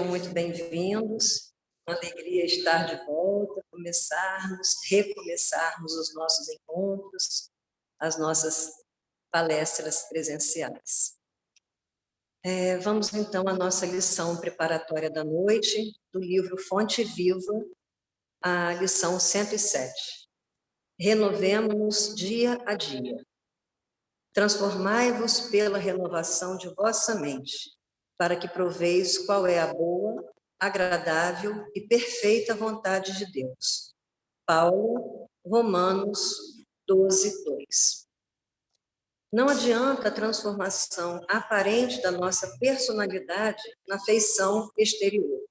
Muito bem-vindos. Uma alegria estar de volta, recomeçarmos os nossos encontros, as nossas palestras presenciais. Vamos, então, à nossa lição preparatória da noite, do livro Fonte Viva, a lição 107. Renovemo-nos dia a dia. Transformai-vos pela renovação de vossa mente, para que proveis qual é a boa, agradável e perfeita vontade de Deus. Paulo, Romanos 12, 2. Não adianta a transformação aparente da nossa personalidade na feição exterior.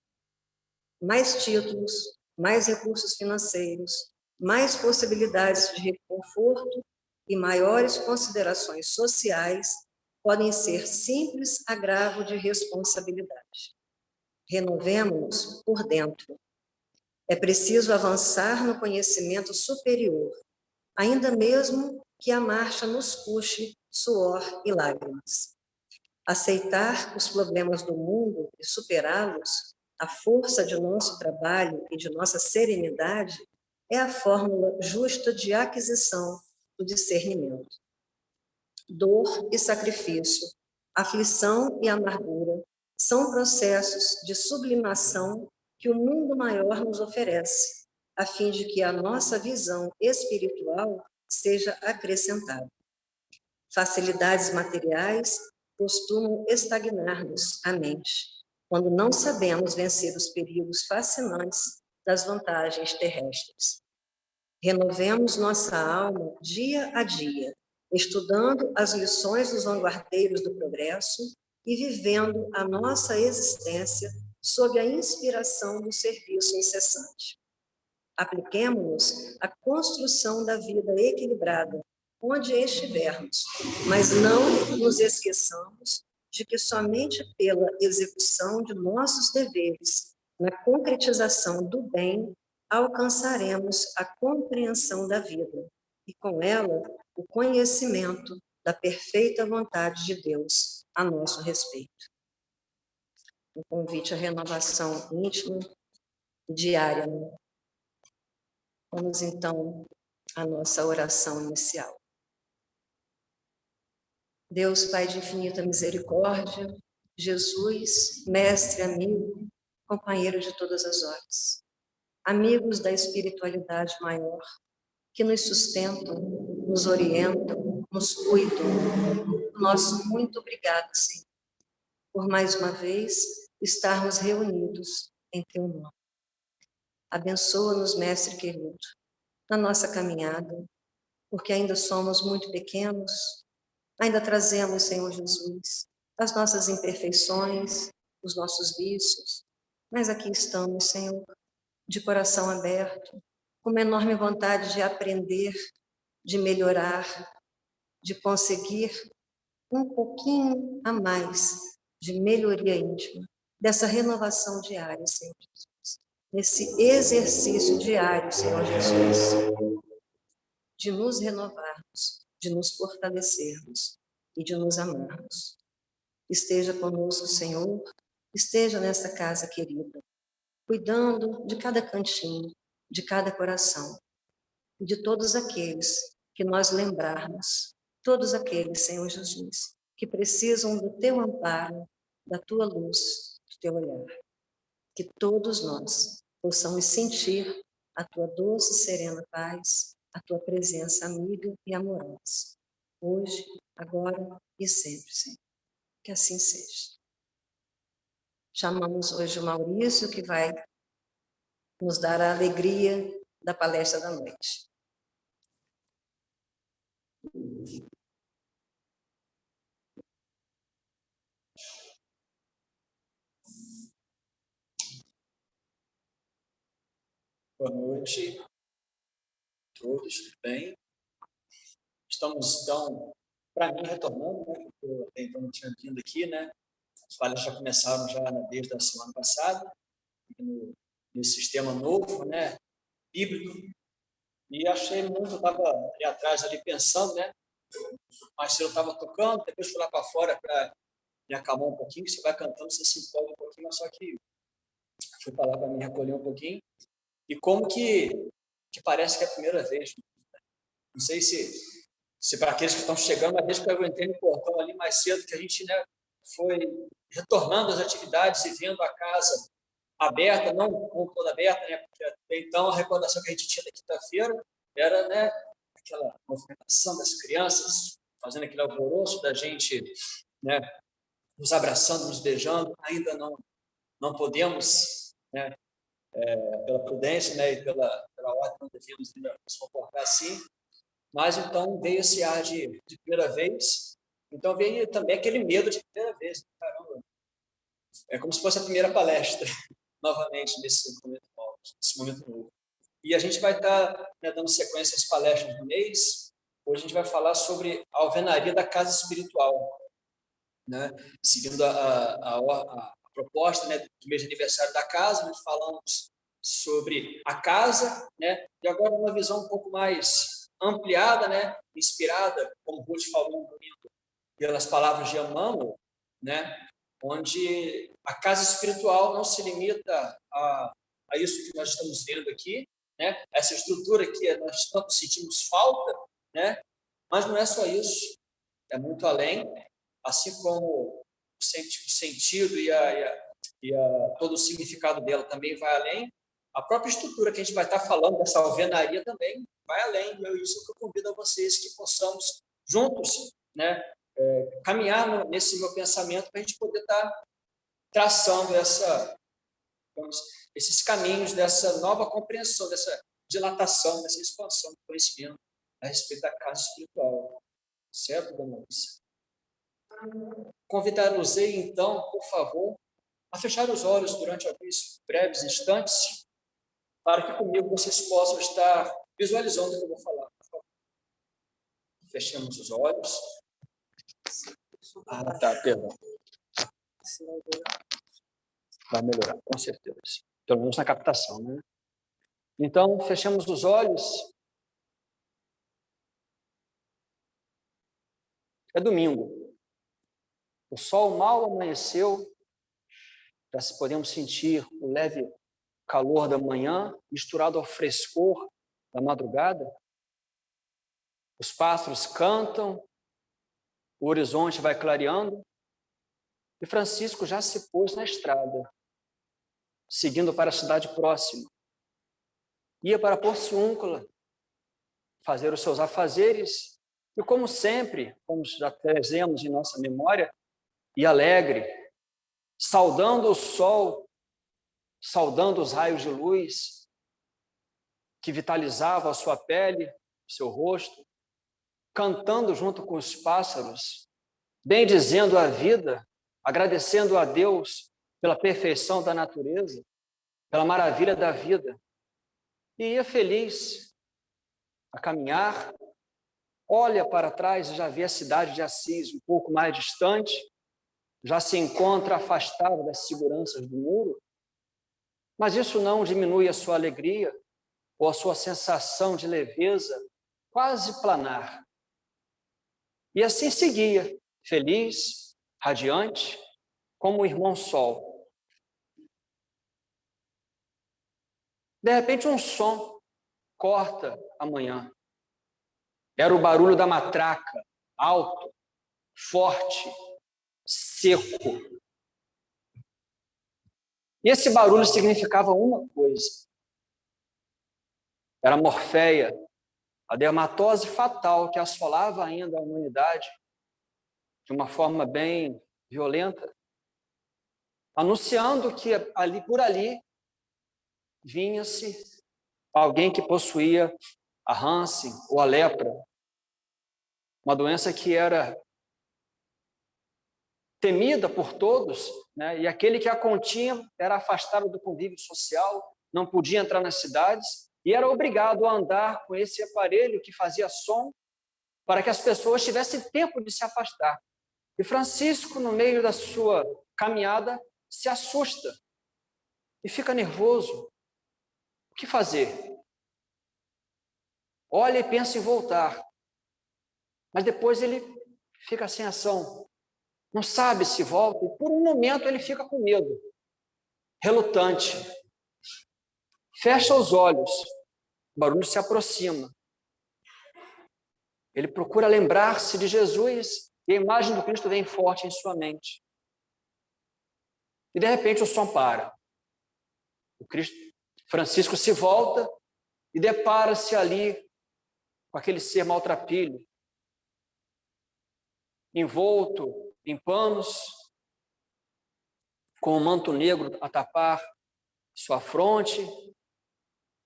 Mais títulos, mais recursos financeiros, mais possibilidades de reconforto e maiores considerações sociais podem ser simples agravo de responsabilidade. Renovemo-nos por dentro. É preciso avançar no conhecimento superior, ainda mesmo que a marcha nos custe suor e lágrimas. Aceitar os problemas do mundo e superá-los, a força de nosso trabalho e de nossa serenidade, é a fórmula justa de aquisição do discernimento. Dor e sacrifício, aflição e amargura são processos de sublimação que o mundo maior nos oferece, a fim de que a nossa visão espiritual seja acrescentada. Facilidades materiais costumam estagnar-nos a mente, quando não sabemos vencer os perigos fascinantes das vantagens terrestres. Renovemos nossa alma dia a dia, estudando as lições dos vanguardeiros do progresso e vivendo a nossa existência sob a inspiração do serviço incessante. Apliquemo-nos à construção da vida equilibrada, onde estivermos, mas não nos esqueçamos de que somente pela execução de nossos deveres, na concretização do bem, alcançaremos a compreensão da vida e, com ela, o conhecimento da perfeita vontade de Deus a nosso respeito. Um convite à renovação íntima e diária. Vamos, então, à nossa oração inicial. Deus, Pai de infinita misericórdia, Jesus, mestre, amigo, companheiro de todas as horas, amigos da espiritualidade maior, que nos sustentam, nos orientam, nos cuidam. Nosso muito obrigado, Senhor, por mais uma vez estarmos reunidos em Teu nome. Abençoa-nos, Mestre querido, na nossa caminhada, porque ainda somos muito pequenos, ainda trazemos, Senhor Jesus, as nossas imperfeições, os nossos vícios, mas aqui estamos, Senhor, de coração aberto, com uma enorme vontade de aprender, de melhorar, de conseguir um pouquinho a mais de melhoria íntima, dessa renovação diária, Senhor Jesus, nesse exercício diário, Senhor Jesus, de nos renovarmos, de nos fortalecermos e de nos amarmos. Esteja conosco, Senhor, esteja nessa casa querida, cuidando de cada cantinho, de cada coração, de todos aqueles que nós lembrarmos, todos aqueles, Senhor Jesus, que precisam do Teu amparo, da Tua luz, do Teu olhar. Que todos nós possamos sentir a Tua doce e serena paz, a Tua presença amiga e amorosa, hoje, agora e sempre, Senhor. Que assim seja. Chamamos hoje o Maurício, que vai nos dar a alegria da palestra da noite. Boa noite a todos, tudo bem? Estamos, então, para mim, retornando, né? Eu até então não tinha vindo aqui, né? As falhas já começaram já desde a semana passada, nesse sistema novo, né? Bíblico, e achei muito, eu estava ali atrás, ali pensando, né? Mas eu estava tocando, depois fui lá para fora para me acalmar um pouquinho, você vai cantando, você se empolga um pouquinho, mas só que fui para lá para me recolher um pouquinho, e como que parece que é a primeira vez. Não sei se para aqueles que estão chegando, mas desde que eu entrei no portão ali mais cedo, que a gente, né, foi retornando às atividades e vendo a casa aberta, não toda aberta, né, porque até então a recordação que a gente tinha da quinta-feira era, né, aquela movimentação das crianças, fazendo aquele alvoroço da gente, né, nos abraçando, nos beijando. Ainda não podemos, né, pela prudência, né, e pela ordem, não devíamos ainda nos comportar assim. Mas então veio esse ar de primeira vez, então veio também aquele medo de primeira vez. Caramba, é como se fosse a primeira palestra, novamente, nesse momento novo. E a gente vai estar, né, dando sequência às palestras do mês. Hoje a gente vai falar sobre a alvenaria da casa espiritual, né? Seguindo a proposta, né, do mês de aniversário da casa, nós falamos sobre a casa, né? E agora uma visão um pouco mais ampliada, né, inspirada, como o Ruth falou no domingo, pelas palavras de Emmanuel, né, onde a casa espiritual não se limita a isso que nós estamos vendo aqui, né, essa estrutura que nós tanto sentimos falta, né, mas não é só isso, é muito além, assim como o sentido e todo o significado dela também vai além. A própria estrutura que a gente vai estar falando dessa alvenaria também vai além. Isso que eu convido a vocês, que possamos juntos, né, caminhar nesse meu pensamento para a gente poder estar traçando esses caminhos dessa nova compreensão, dessa dilatação, dessa expansão do conhecimento a respeito da casa espiritual. Certo, dona Lúcia? Convidar-los-ei, então, por favor, a fechar os olhos durante alguns breves instantes, para que comigo vocês possam estar visualizando o que eu vou falar. Fechemos os olhos. Tá, perdão. Vai melhorar, com certeza. Pelo menos na captação, né? Então, fechemos os olhos. É domingo. O sol mal amanheceu. Já podemos sentir o leve calor da manhã misturado ao frescor da madrugada. Os pássaros cantam, o horizonte vai clareando e Francisco já se pôs na estrada, seguindo para a cidade próxima. Ia para Porciúncula fazer os seus afazeres e, como sempre, como já trazemos em nossa memória, e alegre, saudando o sol, saudando os raios de luz que vitalizavam a sua pele, o seu rosto, cantando junto com os pássaros, bendizendo a vida, agradecendo a Deus pela perfeição da natureza, pela maravilha da vida. E ia feliz a caminhar, olha para trás e já vê a cidade de Assis um pouco mais distante, já se encontra afastado das seguranças do muro, mas isso não diminui a sua alegria ou a sua sensação de leveza, quase planar. E assim seguia, feliz, radiante, como o irmão Sol. De repente, um som corta a manhã. Era o barulho da matraca, alto, forte, seco. E esse barulho significava uma coisa. Era a morféia, a dermatose fatal que assolava ainda a humanidade de uma forma bem violenta, anunciando que por ali vinha-se alguém que possuía a Hansen ou a lepra, uma doença que era temida por todos, né? E aquele que a continha era afastado do convívio social, não podia entrar nas cidades e era obrigado a andar com esse aparelho que fazia som para que as pessoas tivessem tempo de se afastar. E Francisco, no meio da sua caminhada, se assusta e fica nervoso. O que fazer? Olha e pensa em voltar, mas depois ele fica sem ação. Não sabe se volta, e por um momento ele fica com medo, relutante. fecha os olhos, o barulho se aproxima. Ele procura lembrar-se de Jesus e a imagem do Cristo vem forte em sua mente. E de repente o som para. Francisco se volta e depara-se ali com aquele ser maltrapilho, envolto em panos, com um manto negro a tapar sua fronte,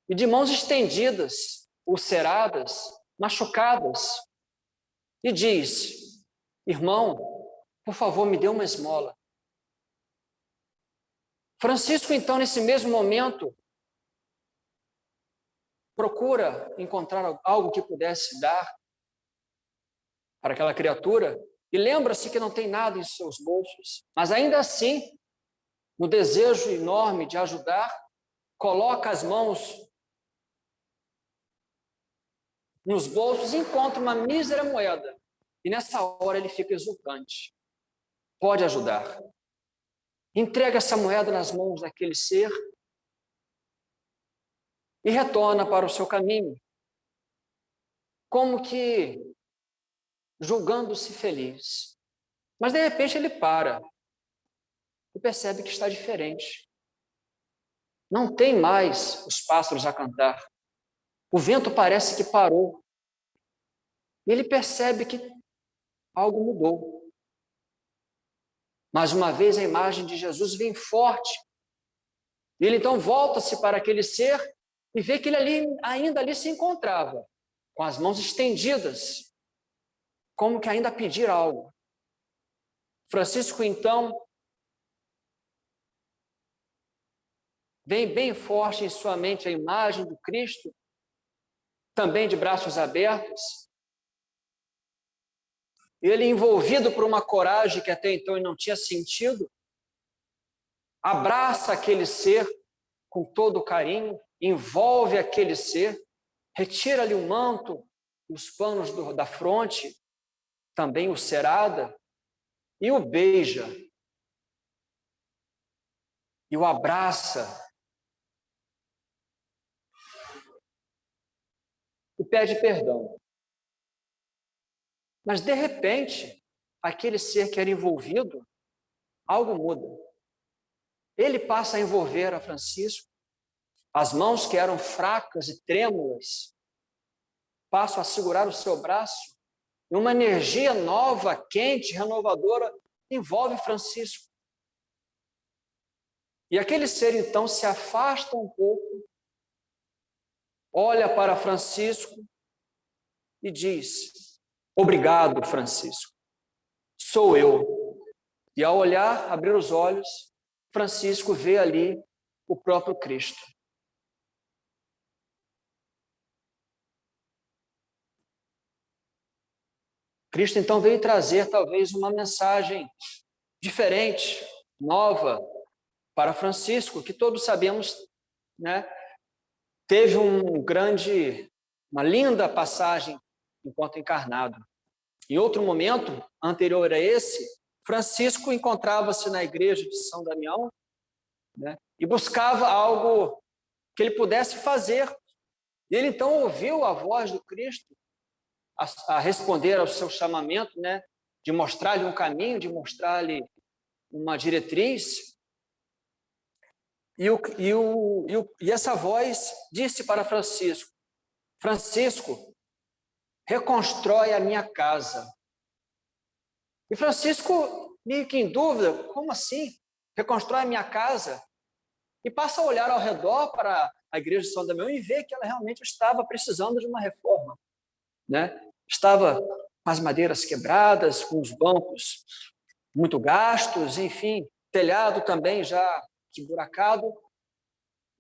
e de mãos estendidas, ulceradas, machucadas, e diz: irmão, por favor, me dê uma esmola. Francisco, então, nesse mesmo momento, procura encontrar algo que pudesse dar para aquela criatura, e lembra-se que não tem nada em seus bolsos, mas ainda assim, no desejo enorme de ajudar, coloca as mãos nos bolsos e encontra uma mísera moeda. E nessa hora ele fica exultante. Pode ajudar. Entrega essa moeda nas mãos daquele ser e retorna para o seu caminho, como que julgando-se feliz. Mas de repente ele para e percebe que está diferente. Não tem mais os pássaros a cantar. O vento parece que parou. E ele percebe que algo mudou. Mais uma vez a imagem de Jesus vem forte. Ele então volta-se para aquele ser e vê que ele ainda ali se encontrava, com as mãos estendidas, como que ainda a pedir algo. Francisco então vem bem forte em sua mente a imagem do Cristo, também de braços abertos. Ele, envolvido por uma coragem que até então ele não tinha sentido, abraça aquele ser com todo o carinho, envolve aquele ser, retira-lhe o manto, os panos da fronte, também ulcerada, e o beija, e o abraça, e pede perdão. Mas, de repente, aquele ser que era envolvido, algo muda. Ele passa a envolver a Francisco, as mãos que eram fracas e trêmulas passam a segurar o seu braço, e uma energia nova, quente, renovadora, envolve Francisco. E aquele ser, então, se afasta um pouco, olha para Francisco e diz: obrigado, Francisco, sou eu. E ao olhar, abrir os olhos, Francisco vê ali o próprio Cristo. Cristo então veio trazer talvez uma mensagem diferente, nova para Francisco, que todos sabemos, né, teve uma linda passagem enquanto encarnado. Em outro momento, anterior a esse, Francisco encontrava-se na igreja de São Damião, né, e buscava algo que ele pudesse fazer. E ele então ouviu a voz do Cristo a responder ao seu chamamento, né, de mostrar-lhe um caminho, de mostrar-lhe uma diretriz. E essa voz disse para Francisco: Francisco, reconstrói a minha casa. E Francisco, meio que em dúvida, como assim? Reconstrói a minha casa? E passa a olhar ao redor para a igreja de São Damião e vê que ela realmente estava precisando de uma reforma, né? Estava com as madeiras quebradas, com os bancos muito gastos, enfim, telhado também já esburacado,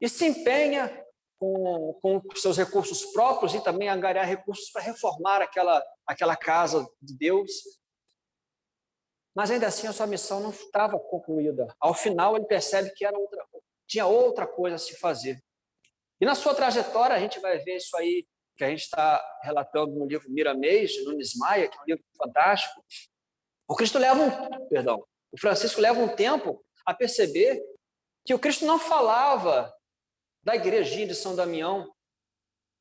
e se empenha com seus recursos próprios e também angariar recursos para reformar aquela casa de Deus. Mas ainda assim a sua missão não estava concluída. Ao final ele percebe que tinha outra coisa a se fazer. E na sua trajetória a gente vai ver isso aí que a gente está relatando no livro Miramês, de Nunes Maia, que é um livro fantástico. O Francisco leva um tempo a perceber que o Cristo não falava da igrejinha de São Damião,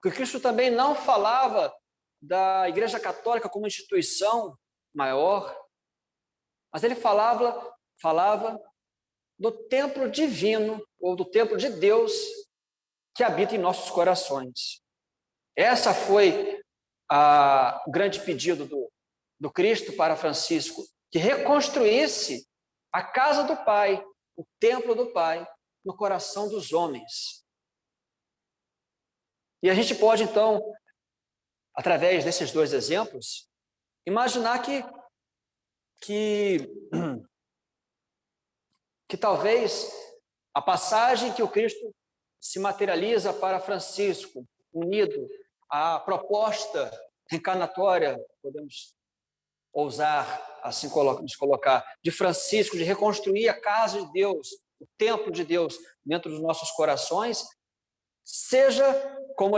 que Cristo também não falava da Igreja Católica como instituição maior, mas ele falava do templo divino, ou do templo de Deus, que habita em nossos corações. Essa foi o grande pedido do Cristo para Francisco, que reconstruísse a casa do Pai, o templo do Pai, no coração dos homens. E a gente pode, então, através desses dois exemplos, imaginar que talvez a passagem que o Cristo se materializa para Francisco, unido à proposta reencarnatória, podemos ousar assim nos colocar, de Francisco, de reconstruir a casa de Deus, o templo de Deus dentro dos nossos corações, seja, como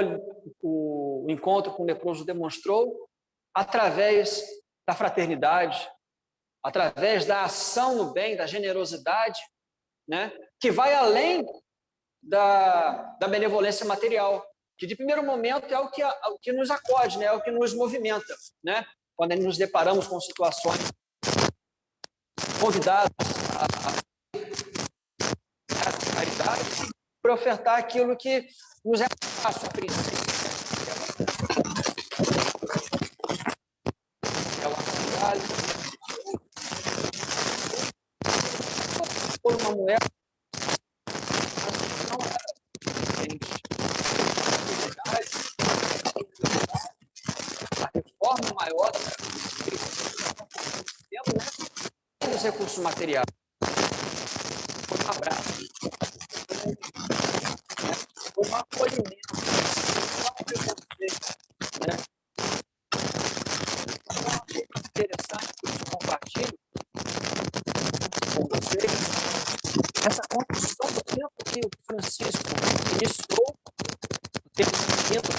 o encontro com o leproso demonstrou, através da fraternidade, através da ação no bem, da generosidade, né, que vai além da benevolência material, que de primeiro momento é o que nos acode, né, é o que nos movimenta, né, quando nos deparamos com situações convidadas a caridade, para ofertar aquilo que nos é fácil a princípio. É o agasalho, por uma mulher não era a reforma maior da tempo, né? Os recursos materiais. Foi um abraço, foi um acolhimento, né? Interessante que eu compartilho com vocês essa construção do tempo que o Francisco iniciou, o tempo quinto,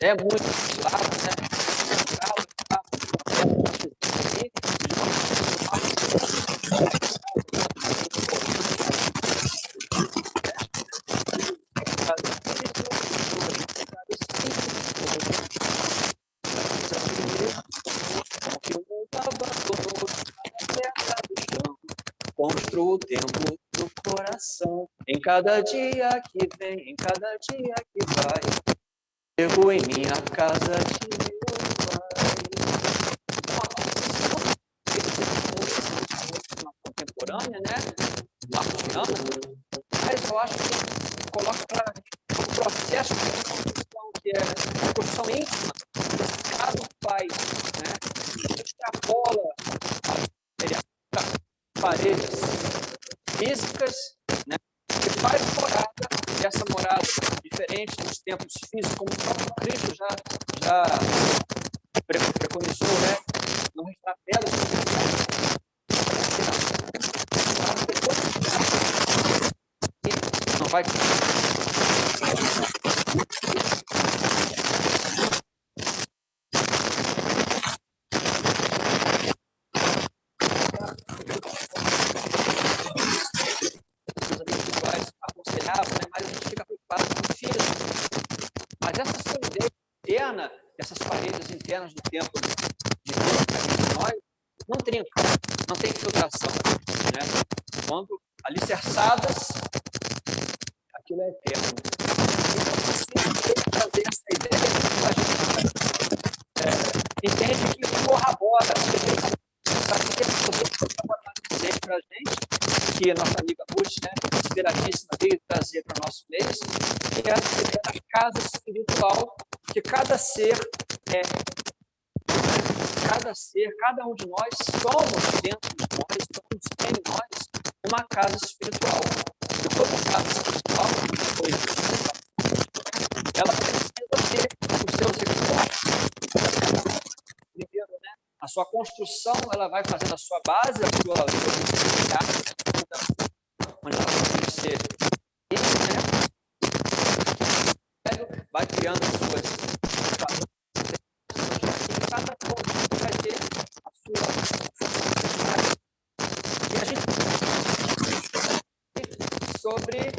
é muito claro, né? Construo o templo do coração, em cada dia que vem, em cada dia que vai, chego em minha casa de meu pai. Uma contemporânea, né? Marciana, mas eu acho que coloca para o processo de construção, que é a construção íntima, desse casa do pai, né? Extrapola paredes físicas, né, que faz morada, e essa morada diferente dos tempos físicos, como o próprio Cristo já preconizou, né, não está pedra, não vai essas paredes internas do templo de nós não trincam, não tem filtração, né? Quando alicerçadas, aquilo é eterno. Então, assim, trazer essa ideia, a gente entende que corrobora para a gente, que a nossa amiga Ruth, né, inspiradíssima, veio trazer para o nosso meio, que é a casa espiritual, que cada ser cada um de nós somos dentro de nós, somos em nós uma casa espiritual. E toda casa espiritual, ela precisa ter os seus recursos. Primeiro, né, a sua construção, ela vai fazendo a sua base, a sua onde ela vai ser isso, né? Vai criando as suas cada ponto vai ter a sua e a gente sobre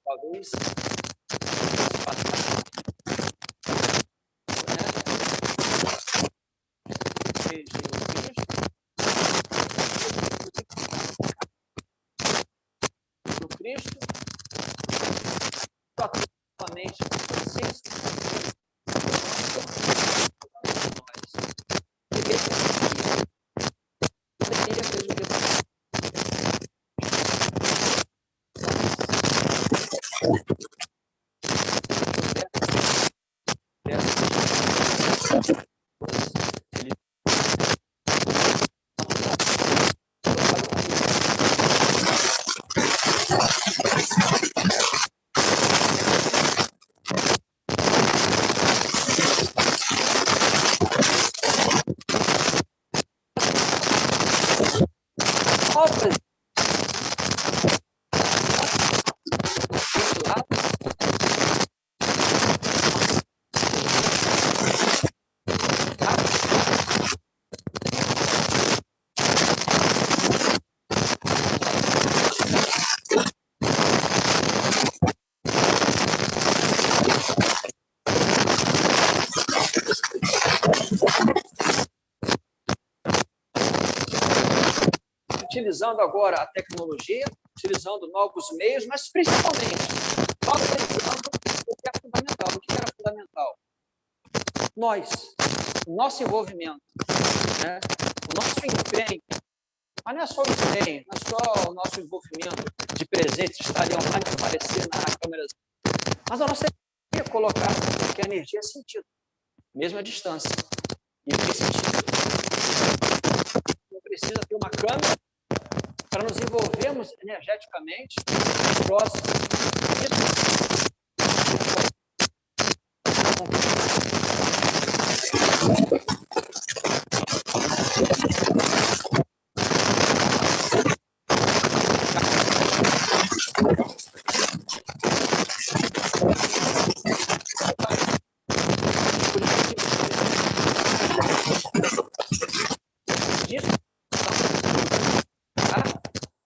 talvez do Cristo, totalmente Francisco, utilizando agora a tecnologia, utilizando novos meios, mas principalmente valorizando o que é fundamental. O que era fundamental? O nosso envolvimento, né? O nosso empenho, mas não é só o empenho, não é só o nosso envolvimento de presente, estar ali online, aparecer na câmera, mas a nossa energia é colocar, porque a energia é sentido, mesmo à distância. E faz sentido. Não precisa ter uma câmera para nos envolvermos energeticamente próximo.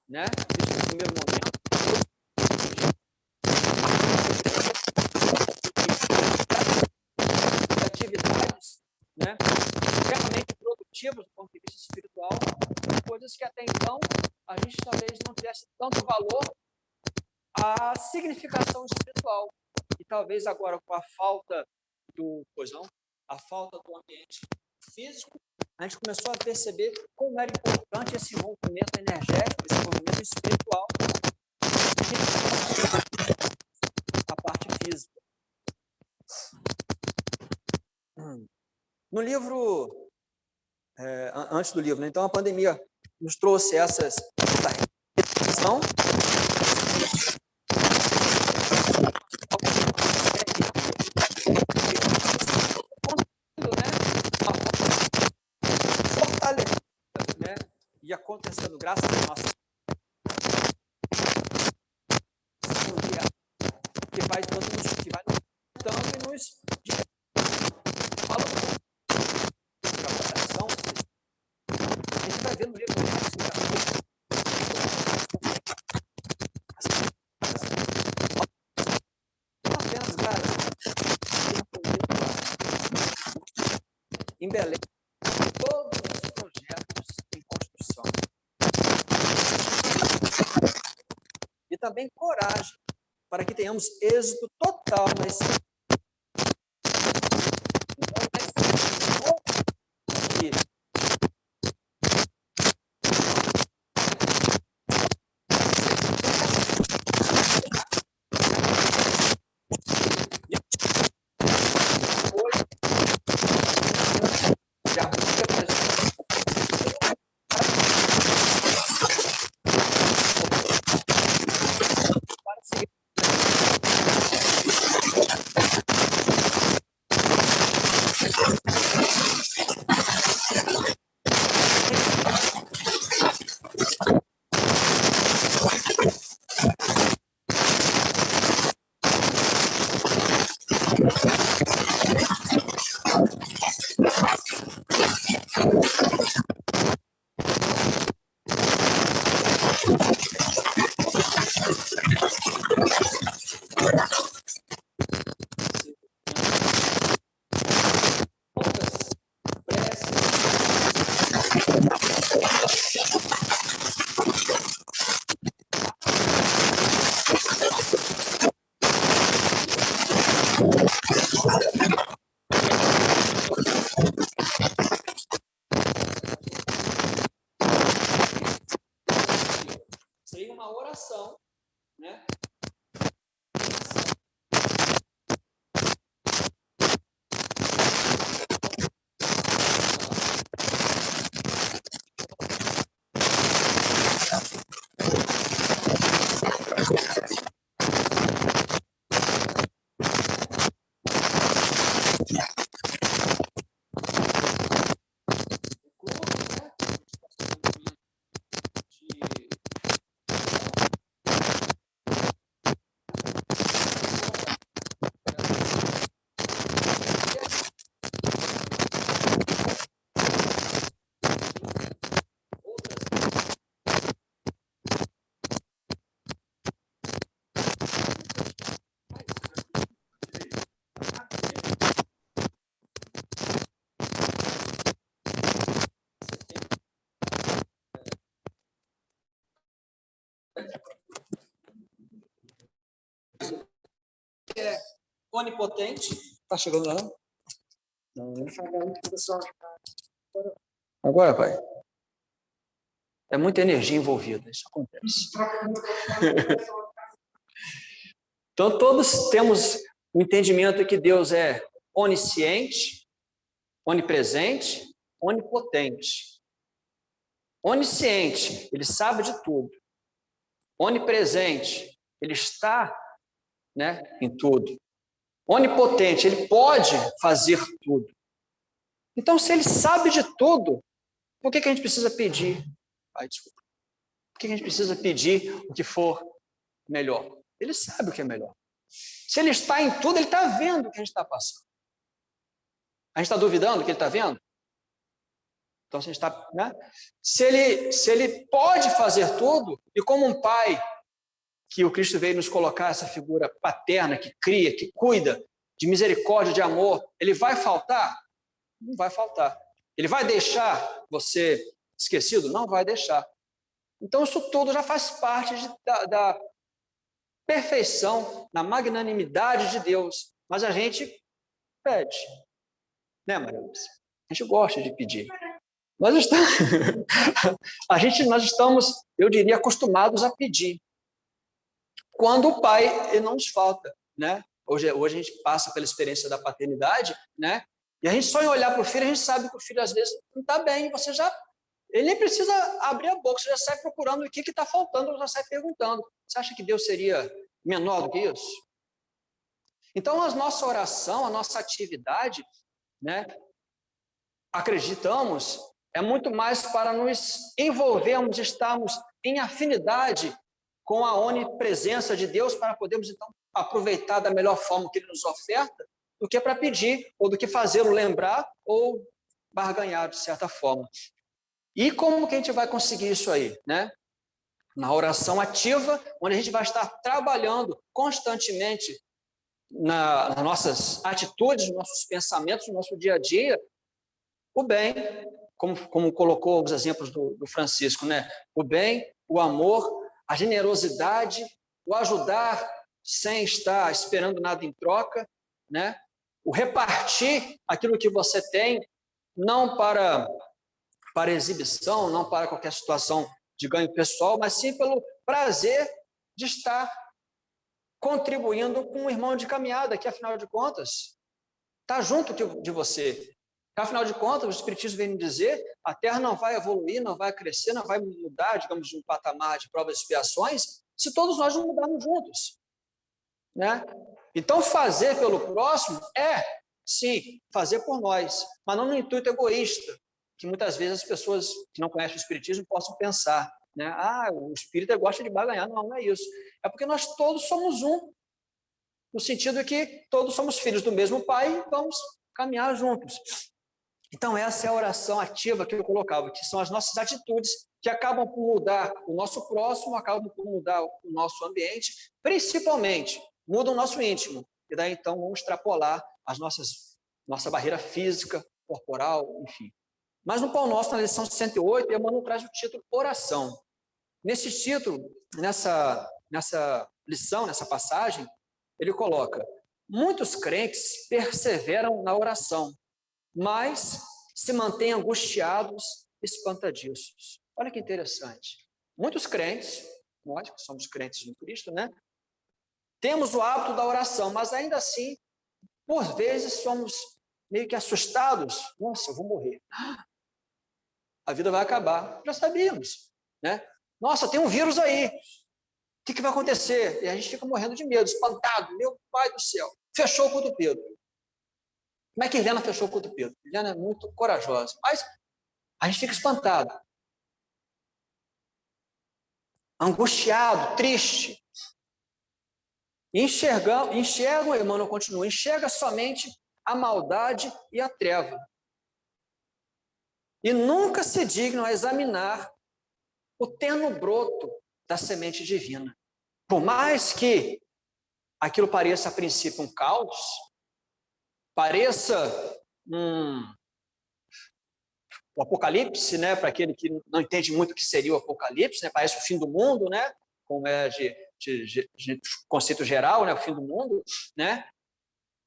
Né? Isso no primeiro momento. Atividades, né? Realmente produtivas do ponto de vista espiritual, coisas que até então a gente talvez não tivesse tanto valor à significação espiritual. E talvez agora com a falta do ambiente físico, a gente começou a perceber como era importante esse movimento energético, esse movimento espiritual, a parte física. No livro, antes do livro, né? Então a pandemia nos trouxe essa reflexão. E acontecendo graças à nossa que vai dando e nos a gente vai ver no livro não apenas em Belém todos os projetos em construção e também coragem para que tenhamos êxito total nesse Seria uma oração, né? É onipotente. Está chegando lá? Não. Agora vai. É muita energia envolvida, isso acontece. Então, todos temos o entendimento que Deus é onisciente, onipresente, onipotente. Onisciente, ele sabe de tudo. Onipresente, ele está, né, em tudo. Onipotente, ele pode fazer tudo. Então, se ele sabe de tudo, por que a gente precisa pedir? Desculpa. Por que a gente precisa pedir o que for melhor? Ele sabe o que é melhor. Se ele está em tudo, ele está vendo o que a gente está passando. A gente está duvidando que ele está vendo? Então, se a gente está, né? Se ele pode fazer tudo, e como um pai, que o Cristo veio nos colocar essa figura paterna, que cria, que cuida, de misericórdia, de amor, ele vai faltar? Não vai faltar. Ele vai deixar você esquecido? Não vai deixar. Então, isso tudo já faz parte da perfeição, na magnanimidade de Deus. Mas a gente pede. Né, Maria Lúcia? A gente gosta de pedir. Nós estamos, eu diria, acostumados a pedir. Quando o pai ele não nos falta, né? Hoje a gente passa pela experiência da paternidade, né? E a gente só em olhar para o filho, a gente sabe que o filho às vezes não está bem. Ele nem precisa abrir a boca, você já sai procurando o que está faltando, já sai perguntando. Você acha que Deus seria menor do que isso? Então, a nossa oração, a nossa atividade, né? Acreditamos, é muito mais para nos envolvermos, estarmos em afinidade com a onipresença de Deus para podermos, então, aproveitar da melhor forma que Ele nos oferta, do que para pedir, ou do que fazê-lo lembrar, ou barganhar, de certa forma. E como que a gente vai conseguir isso aí, né? Na oração ativa, onde a gente vai estar trabalhando constantemente nas nossas atitudes, nos nossos pensamentos, no nosso dia a dia, o bem, como colocou os exemplos do Francisco, né? O bem, o amor, a generosidade, o ajudar sem estar esperando nada em troca, né? O repartir aquilo que você tem, não para exibição, não para qualquer situação de ganho pessoal, mas sim pelo prazer de estar contribuindo com um irmão de caminhada, que afinal de contas está junto de você. Afinal de contas, o Espiritismo vem me dizer, a Terra não vai evoluir, não vai crescer, não vai mudar, digamos, de um patamar de provas e expiações, se todos nós não mudarmos juntos, né? Então, fazer pelo próximo sim, fazer por nós, mas não no intuito egoísta, que muitas vezes as pessoas que não conhecem o Espiritismo possam pensar, né? O espírita gosta de barganhar. Não é isso. É porque nós todos somos um, no sentido que todos somos filhos do mesmo pai e vamos caminhar juntos. Então, essa é a oração ativa que eu colocava, que são as nossas atitudes que acabam por mudar o nosso próximo, acabam por mudar o nosso ambiente, principalmente mudam o nosso íntimo. E daí, então, vamos extrapolar nossa barreira física, corporal, enfim. Mas no Pão Nosso, na lição 68, Emmanuel traz o título Oração. Nesse título, nessa lição, nessa passagem, ele coloca: muitos crentes perseveram na oração, mas se mantêm angustiados, espantadiços. Olha que interessante. Muitos crentes, nós que somos crentes em Cristo, né? Temos o hábito da oração, mas ainda assim, por vezes, somos meio que assustados. Nossa, eu vou morrer. A vida vai acabar. Já sabíamos, né? Nossa, tem um vírus aí. O que vai acontecer? E a gente fica morrendo de medo, espantado. Meu pai do céu. Fechou o culto do Pedro. Como é que Helena fechou o culto do Pedro? Helena é muito corajosa. Mas a gente fica espantado. Angustiado, triste. Enxergam, Emmanuel continua, enxerga somente a maldade e a treva. E nunca se dignam a examinar o terno broto da semente divina. Por mais que aquilo pareça a princípio um caos, pareça o Apocalipse, né, para aquele que não entende muito o que seria o Apocalipse, né, parece o fim do mundo, né, como é de conceito geral, né, o fim do mundo, né,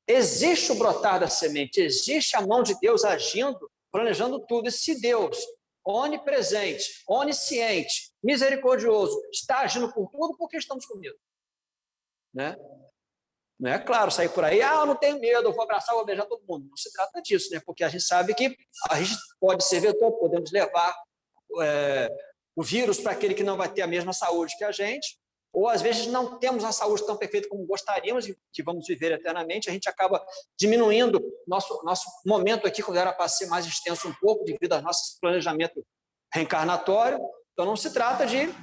existe o brotar da semente, existe a mão de Deus agindo, planejando tudo, e se Deus, onipresente, onisciente, misericordioso, está agindo por tudo, por que estamos com medo? Né? Não é claro, sair por aí, eu não tenho medo, eu vou abraçar, eu vou beijar todo mundo. Não se trata disso, né? Porque a gente sabe que a gente pode ser vetor, podemos levar o vírus para aquele que não vai ter a mesma saúde que a gente, ou às vezes não temos a saúde tão perfeita como gostaríamos e que vamos viver eternamente, a gente acaba diminuindo nosso momento aqui, quando era para ser mais extenso um pouco, devido ao nosso planejamento reencarnatório. Então não se trata de,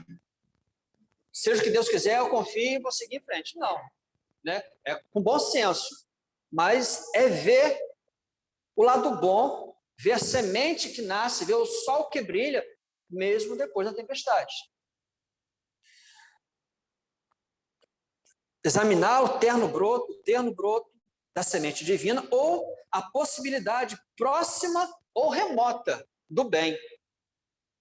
seja o que Deus quiser, eu confio e vou seguir em frente. Não. Né? É com bom senso, mas é ver o lado bom, ver a semente que nasce, ver o sol que brilha, mesmo depois da tempestade. Examinar o terno broto da semente divina, ou a possibilidade próxima ou remota do bem.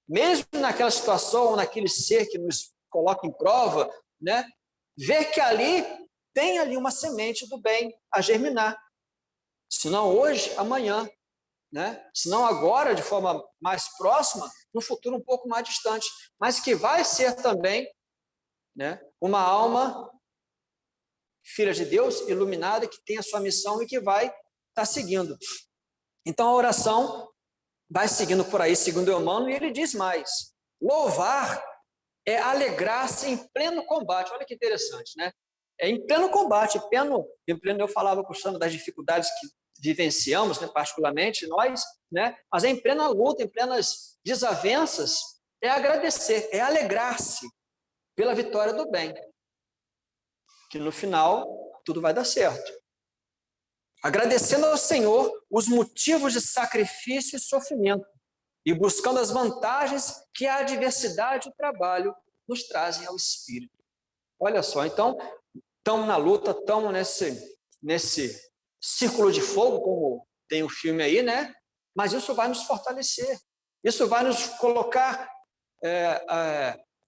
Mesmo naquela situação, ou naquele ser que nos coloca em prova, né? Ver que tem ali uma semente do bem a germinar. Se não hoje, amanhã. Né? Se não agora, de forma mais próxima, no futuro um pouco mais distante. Mas que vai ser também, né, uma alma filha de Deus, iluminada, que tem a sua missão e que vai estar seguindo. Então a oração vai seguindo por aí, segundo Emmanuel, e ele diz mais: louvar é alegrar-se em pleno combate. Olha que interessante, né? É em pleno combate, em pleno eu falava, puxando das dificuldades que vivenciamos, né, particularmente nós, né? Mas é em plena luta, em plenas desavenças, é agradecer, é alegrar-se pela vitória do bem, que no final tudo vai dar certo. Agradecendo ao Senhor os motivos de sacrifício e sofrimento, e buscando as vantagens que a adversidade e o trabalho nos trazem ao espírito. Olha só, então, estamos na luta, estamos nesse círculo de fogo, como tem o filme aí, né? Mas isso vai nos fortalecer, isso vai nos colocar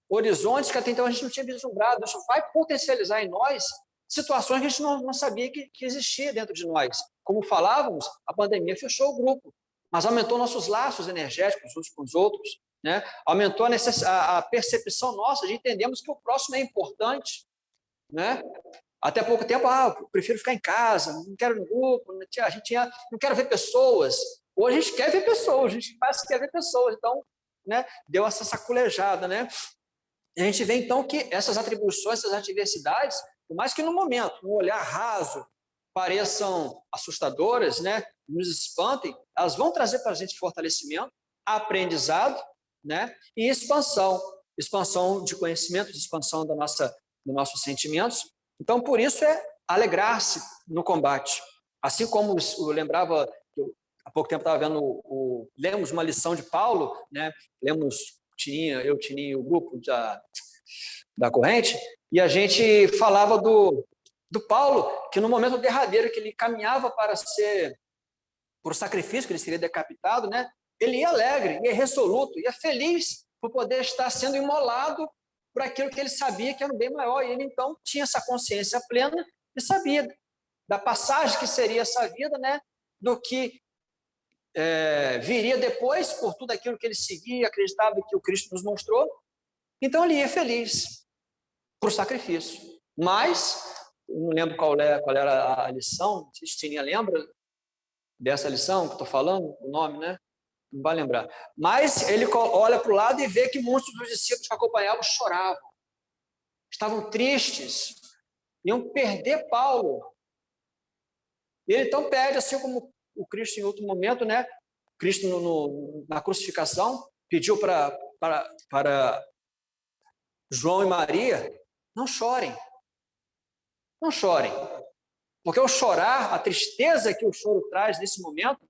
horizontes que até então a gente não tinha vislumbrado, isso vai potencializar em nós situações que a gente não sabia que existia dentro de nós. Como falávamos, a pandemia fechou o grupo, mas aumentou nossos laços energéticos uns com os outros, né? Aumentou a percepção nossa de entendermos que o próximo é importante, né? Até pouco tempo, eu prefiro ficar em casa, não quero no grupo, não quero ver pessoas. Hoje a gente quer ver pessoas, a gente parece que quer ver pessoas, então, né, deu essa saculejada, né? E a gente vê então que essas atribuições, essas adversidades, por mais que no momento, no olhar raso, pareçam assustadoras, né, nos espantem, elas vão trazer para a gente fortalecimento, aprendizado, né, e expansão de conhecimentos, expansão dos nossos sentimentos. Então, por isso é alegrar-se no combate. Assim como eu lembrava, pouco tempo estava vendo lemos uma lição de Paulo, né? Lemos, eu, Tininho e o grupo da corrente, e a gente falava do Paulo, que no momento derradeiro que ele caminhava por sacrifício, que ele seria decapitado, né? Ele ia alegre, ia resoluto, ia feliz por poder estar sendo imolado por aquilo que ele sabia que era um bem maior. E ele, então, tinha essa consciência plena e sabia da passagem que seria essa vida, né? Do que viria depois, por tudo aquilo que ele seguia e acreditava que o Cristo nos mostrou. Então, ele ia feliz por sacrifício. Mas, não lembro qual era a lição, não sei se Tininha lembra dessa lição que estou falando, o nome, né? Não vai lembrar. Mas ele olha para o lado e vê que muitos dos discípulos que acompanhavam choravam. Estavam tristes. Iam perder Paulo. E ele então pede, assim como o Cristo em outro momento, né? Cristo na crucificação pediu para João e Maria, não chorem. Não chorem. Porque o chorar, a tristeza que o choro traz nesse momento,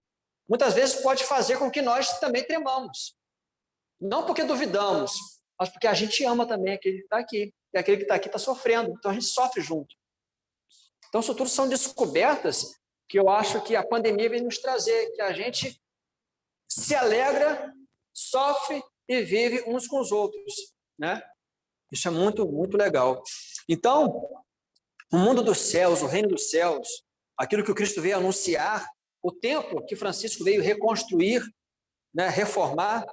muitas vezes pode fazer com que nós também tremamos. Não porque duvidamos, mas porque a gente ama também aquele que está aqui. E aquele que está aqui está sofrendo, então a gente sofre junto. Então, isso tudo são descobertas que eu acho que a pandemia vem nos trazer, que a gente se alegra, sofre e vive uns com os outros, né? Isso é muito, muito legal. Então, o mundo dos céus, o reino dos céus, aquilo que o Cristo veio anunciar, o templo que Francisco veio reconstruir, né, reformar,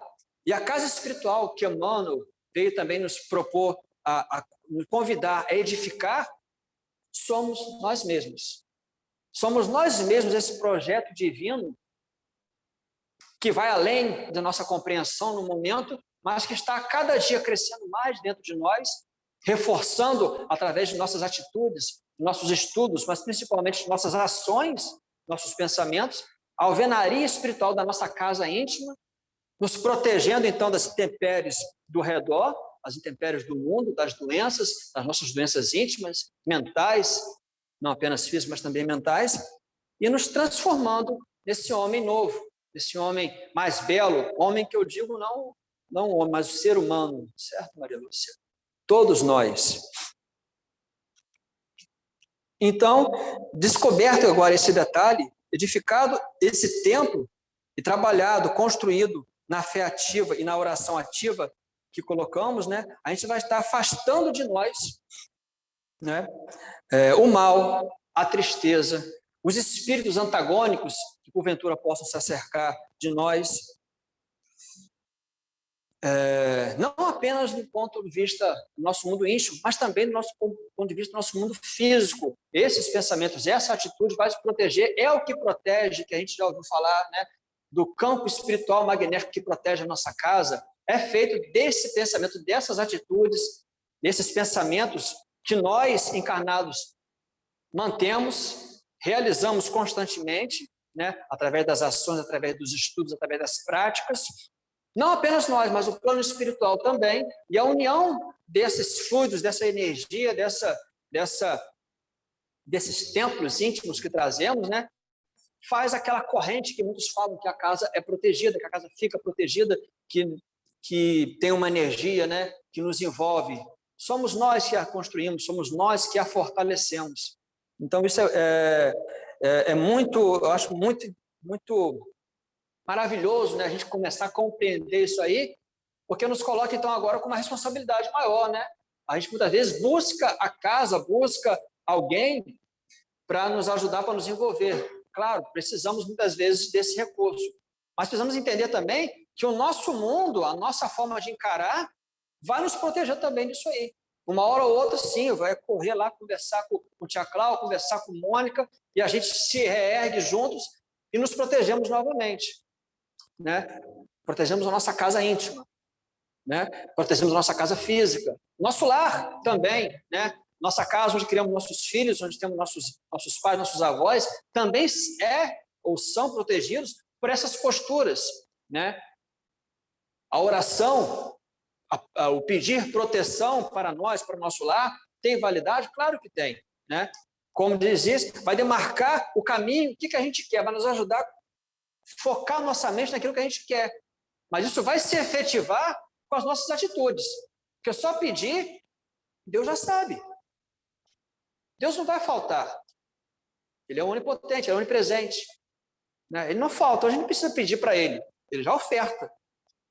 e a casa espiritual que Emmanuel veio também nos propor, nos convidar a edificar, somos nós mesmos. Somos nós mesmos esse projeto divino que vai além da nossa compreensão no momento, mas que está a cada dia crescendo mais dentro de nós, reforçando através de nossas atitudes, nossos estudos, mas principalmente nossas ações, nossos pensamentos, a alvenaria espiritual da nossa casa íntima, nos protegendo então das intempéries do redor, as intempéries do mundo, das doenças, das nossas doenças íntimas, mentais, não apenas físicas, mas também mentais, e nos transformando nesse homem novo, nesse homem mais belo, homem que eu digo não o homem, mas o ser humano, certo, Maria Lúcia? Todos nós. Então, descoberto agora esse detalhe, edificado esse templo e trabalhado, construído na fé ativa e na oração ativa que colocamos, né, a gente vai estar afastando de nós, né, o mal, a tristeza, os espíritos antagônicos que porventura possam se acercar de nós, não apenas do ponto de vista do nosso mundo íntimo, mas também do nosso ponto de vista do nosso mundo físico. Esses pensamentos, essa atitude vai se proteger, é o que protege, que a gente já ouviu falar, né, do campo espiritual magnético que protege a nossa casa, é feito desse pensamento, dessas atitudes, desses pensamentos que nós, encarnados, mantemos, realizamos constantemente, né, através das ações, através dos estudos, através das práticas. Não apenas nós, mas o plano espiritual também, e a união desses fluidos, dessa energia, desses templos íntimos que trazemos, né, faz aquela corrente que muitos falam que a casa é protegida, que a casa fica protegida, que tem uma energia, né, que nos envolve. Somos nós que a construímos, somos nós que a fortalecemos. Então, isso é muito, eu acho muito, muito maravilhoso, né, a gente começar a compreender isso aí, porque nos coloca, então, agora com uma responsabilidade maior, né? A gente, muitas vezes, busca a casa, busca alguém para nos ajudar, para nos envolver. Claro, precisamos, muitas vezes, desse recurso. Mas precisamos entender também que o nosso mundo, a nossa forma de encarar, vai nos proteger também disso aí. Uma hora ou outra, sim, vai correr lá, conversar com o Tia Cláudia, conversar com Mônica, e a gente se reergue juntos e nos protegemos novamente. Né? Protegemos a nossa casa íntima, né? Protegemos a nossa casa física, nosso lar também, né? Nossa casa onde criamos nossos filhos, onde temos nossos pais, nossos avós, também ou são protegidos por essas posturas, né? A oração, o pedir proteção para nós, para o nosso lar, tem validade? Claro que tem, né? Como diz isso, vai demarcar o caminho, o que a gente quer, vai nos ajudar focar nossa mente naquilo que a gente quer. Mas isso vai se efetivar com as nossas atitudes. Porque só pedir, Deus já sabe. Deus não vai faltar. Ele é onipotente, ele é onipresente. Né? Ele não falta, a gente não precisa pedir para ele. Ele já oferta.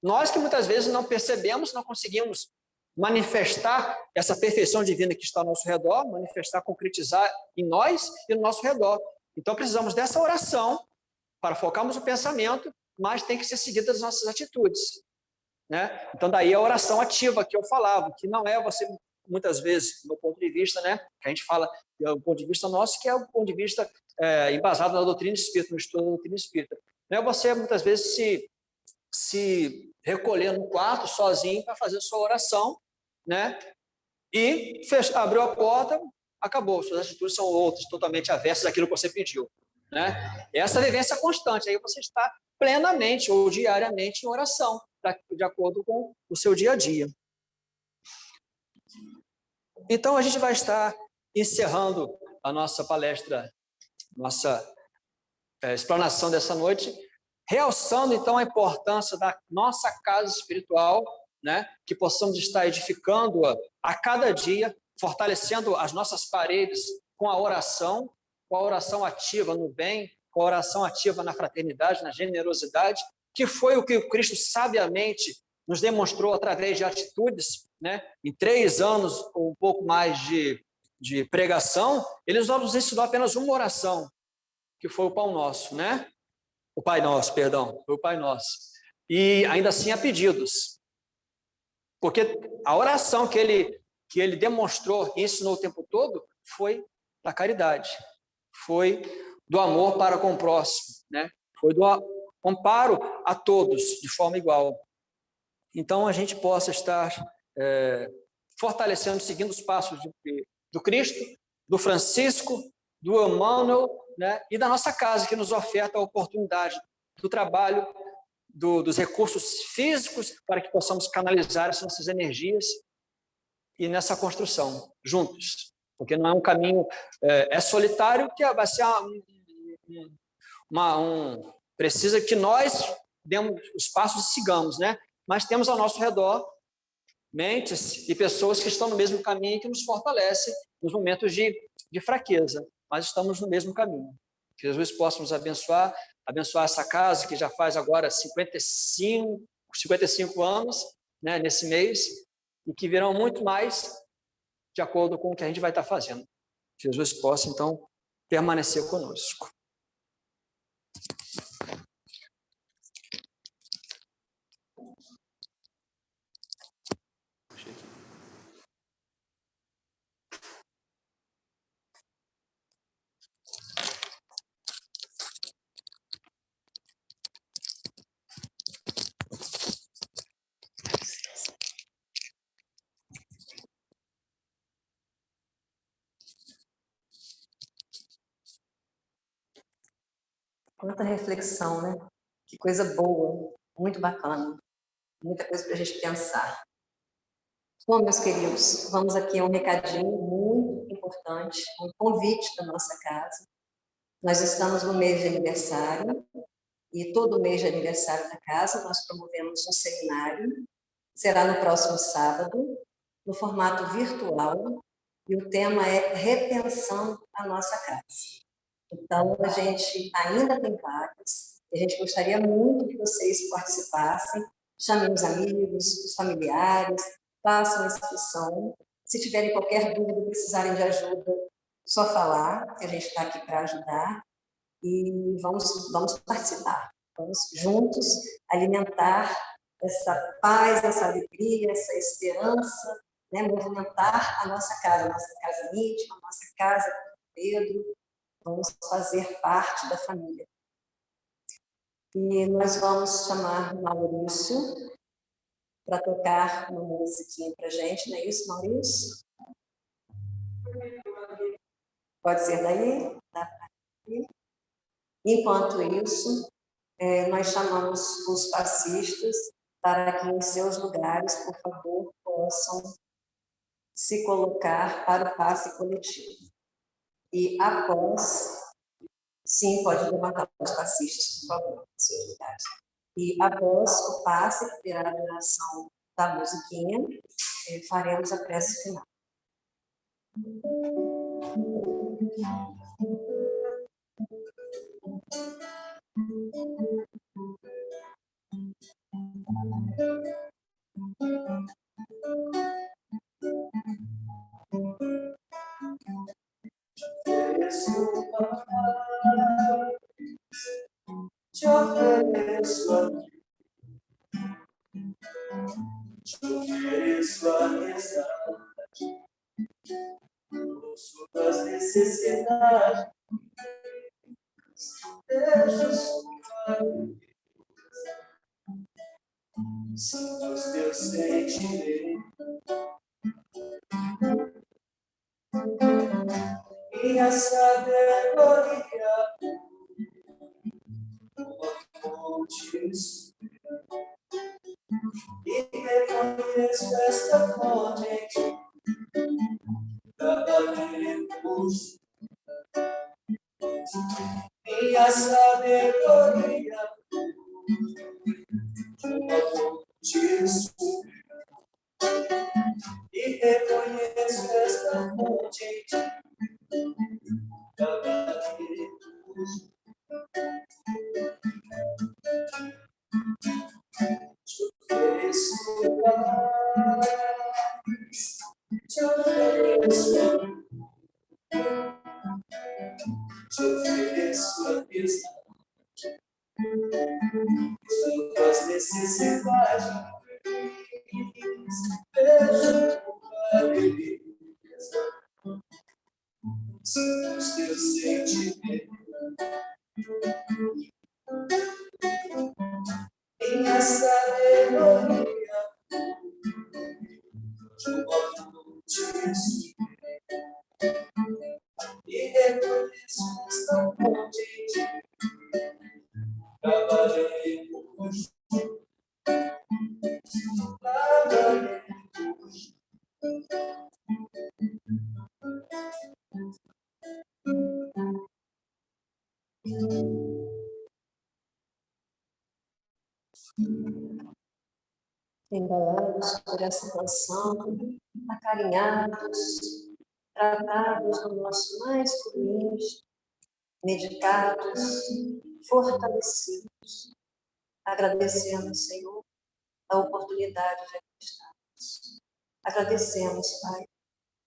Nós que muitas vezes não percebemos, não conseguimos manifestar essa perfeição divina que está ao nosso redor, manifestar, concretizar em nós e no nosso redor. Então precisamos dessa oração para focarmos o pensamento, mas tem que ser seguida das nossas atitudes. Né? Então daí a oração ativa que eu falava, que não é você, muitas vezes, do meu ponto de vista, né, que a gente fala, é o ponto de vista nosso, que é o ponto de vista embasado na doutrina espírita, no estudo da doutrina espírita. Não é você, muitas vezes, se recolher no quarto sozinho para fazer sua oração, né? E abriu a porta, acabou. Suas atitudes são outras, totalmente aversas daquilo que você pediu, né? Essa vivência constante, aí você está plenamente ou diariamente em oração, de acordo com o seu dia a dia. Então, a gente vai estar encerrando a nossa palestra, nossa explanação dessa noite, realçando, então, a importância da nossa casa espiritual, né? Que possamos estar edificando-a a cada dia, fortalecendo as nossas paredes com a oração ativa no bem, com a oração ativa na fraternidade, na generosidade, que foi o que o Cristo sabiamente nos demonstrou através de atitudes, né? Em 3 anos ou um pouco mais de pregação, ele nos ensinou apenas uma oração, que foi o Pão Nosso, né? O Pai Nosso, perdão, foi o Pai Nosso. E ainda assim a pedidos. Porque a oração que ele demonstrou e ensinou o tempo todo foi da caridade, foi do amor para com o próximo, né? Foi do amparo a todos de forma igual. Então a gente possa estar fortalecendo, seguindo os passos do Cristo, do Francisco, do Emmanuel, né, e da nossa casa, que nos oferta a oportunidade do trabalho, dos recursos físicos, para que possamos canalizar essas nossas energias e nessa construção, juntos. Porque não é um caminho, solitário, que vai ser precisa que nós demos os passos e sigamos, né? Mas temos ao nosso redor mentes e pessoas que estão no mesmo caminho e que nos fortalecem nos momentos de fraqueza, mas estamos no mesmo caminho. Que Jesus possa nos abençoar essa casa que já faz agora 55 anos, né, nesse mês, e que virão muito mais de acordo com o que a gente vai estar fazendo. Que Jesus possa, então, permanecer conosco. Quanta reflexão, né? Que coisa boa, muito bacana. Muita coisa para a gente pensar. Bom, meus queridos, vamos aqui a um recadinho muito importante, um convite da nossa casa. Nós estamos no mês de aniversário, e todo mês de aniversário da casa nós promovemos um seminário. Será no próximo sábado, no formato virtual, e o tema é Repensando a Nossa Casa. Então, a gente ainda tem vagas, e a gente gostaria muito que vocês participassem, chamem os amigos, os familiares, façam a inscrição. Se tiverem qualquer dúvida, precisarem de ajuda, só falar, que a gente está aqui para ajudar, e vamos participar. Vamos juntos alimentar essa paz, essa alegria, essa esperança, né? Movimentar a nossa casa íntima, a nossa casa com Pedro. Vamos fazer parte da família. E nós vamos chamar Maurício para tocar uma musiquinha para a gente, não é isso, Maurício? Pode ser daí? Enquanto isso, nós chamamos os passistas para que em seus lugares, por favor, possam se colocar para o passe coletivo. E após Sim, pode levantar os passistas, por favor, nos seus lugares. E após o passe, que terá a duração da musiquinha, faremos a prece final. Te ofereço a amizade, ouço das necessidades, deixo sua sinto os teus sentimentos, minha sabedoria, uma fonte, e reconheço esta fonte trabalhemos, minha sabedoria, uma fonte, e reconheço esta fonte trabalhemos. Te ofereço paz, te ofereço amizade, suas necessidades, vejo tua beleza, os teus sentimentos, minha sabedoria, uma fonte, e reconheço esta fonte, trabalhemos, trabalhemos. Embalados por essa canção, acarinhados, tratados no nosso mais puro íntimo, medicados, fortalecidos, agradecemos, Senhor, a oportunidade de aqui estarmos. Agradecemos, Pai,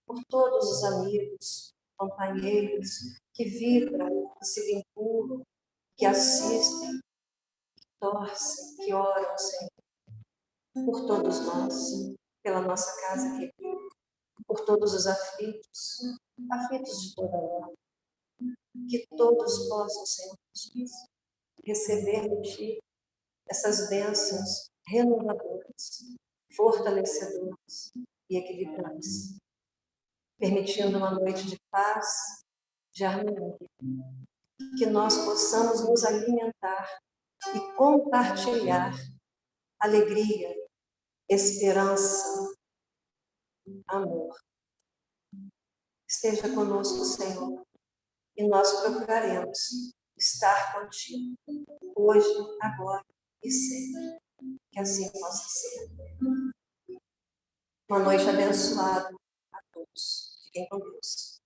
por todos os amigos, companheiros que vibram, que se vinculam, que assistem, que torcem, que oram, Senhor, por todos nós, pela nossa casa aqui, por todos os aflitos, aflitos de toda hora, que todos possam, Senhor Jesus, receber de Ti essas bênçãos renovadoras, fortalecedoras e equilibrantes, permitindo uma noite de paz, de harmonia, que nós possamos nos alimentar e compartilhar alegria, esperança, amor. Esteja conosco, Senhor, e nós procuraremos estar contigo, hoje, agora e sempre. Que assim possa ser. Uma noite abençoada a todos. Fiquem com Deus.